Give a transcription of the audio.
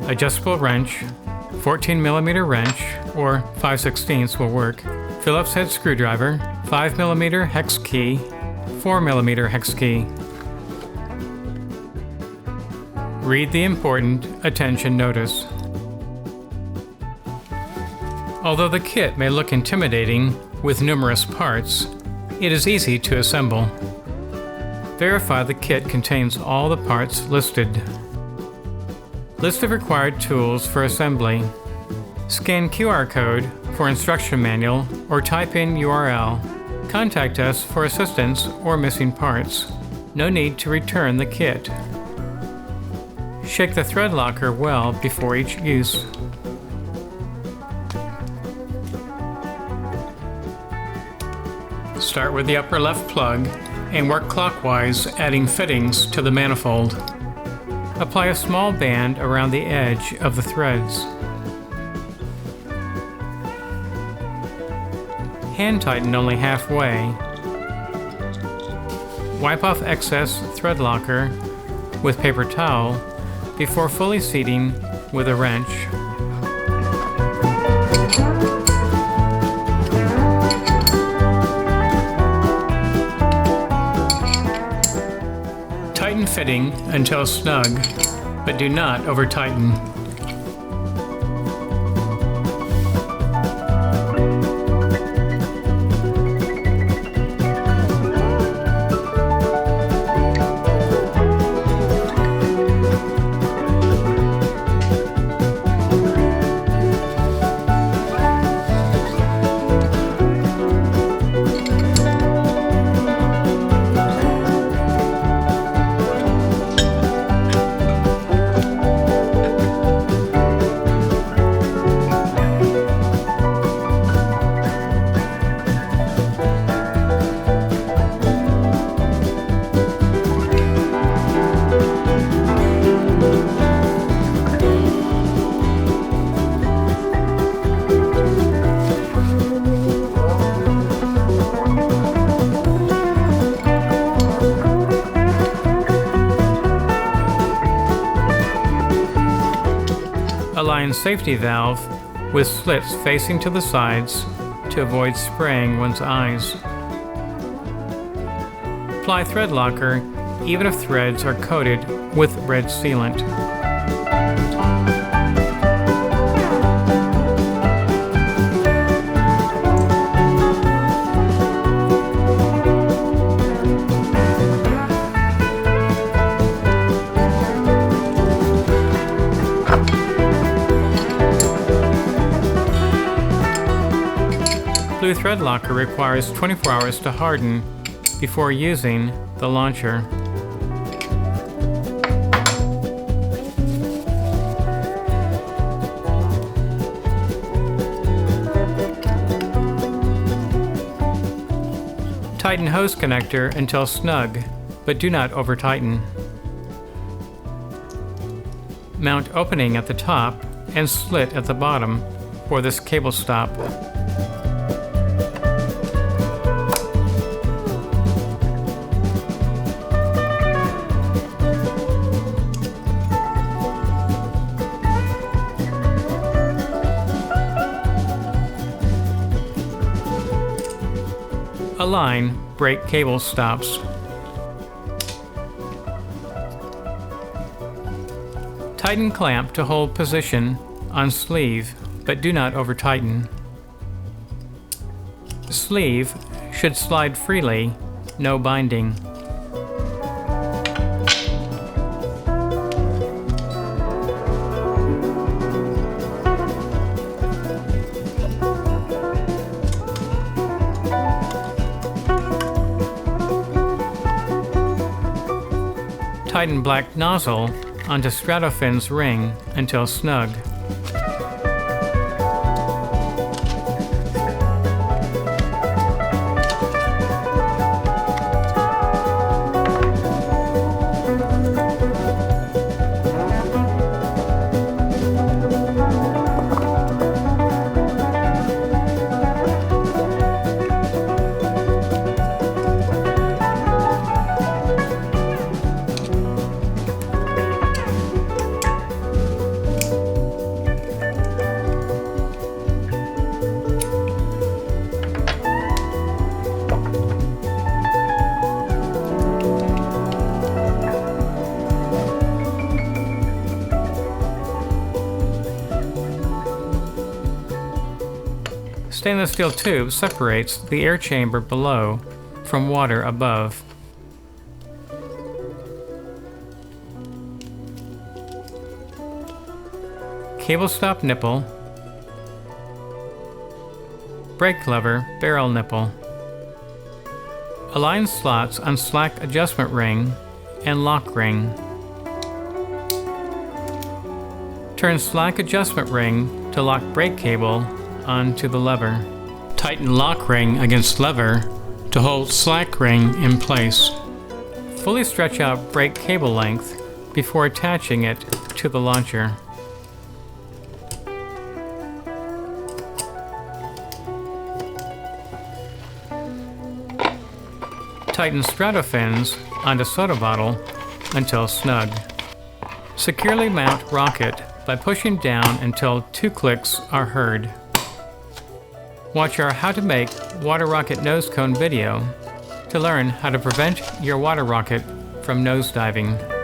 adjustable wrench, 14mm wrench, or 5/16 will work, Phillips head screwdriver, 5mm hex key, 4mm hex key. Read the important attention notice. Although the kit may look intimidating with numerous parts, it is easy to assemble. Verify the kit contains all the parts listed. List of required tools for assembly. Scan QR code for instruction manual or type in URL. Contact us for assistance or missing parts. No need to return the kit. Shake the Threadlocker well before each use. Start with the upper left plug and work clockwise, adding fittings to the manifold. Apply a small band around the edge of the threads. Hand tighten only halfway. Wipe off excess Threadlocker with paper towel before fully seating with a wrench. Tighten fitting until snug, but do not over-tighten. Align safety valve with slits facing to the sides to avoid spraying one's eyes. Apply Threadlocker even if threads are coated with red sealant. Blue Threadlocker requires 24 hours to harden before using the launcher. Tighten hose connector until snug, but do not over-tighten. Mount opening at the top and slit at the bottom for this cable stop. Align brake cable stops. Tighten clamp to hold position on sleeve, but do not over-tighten. Sleeve should slide freely, no binding. Tighten black nozzle onto StratoFins ring until snug. stainless steel tube separates the air chamber below from water above. Cable stop nipple, brake lever barrel nipple. Align slots on slack adjustment ring and lock ring. Turn slack adjustment ring to lock brake cable onto the lever. Tighten lock ring against lever to hold slack ring in place. Fully stretch out brake cable length before attaching it to the launcher. Tighten StratoFins onto soda bottle until snug. Securely mount rocket by pushing down until 2 clicks are heard. Watch our How to Make Water Rocket Nosecone video to learn how to prevent your water rocket from nosediving.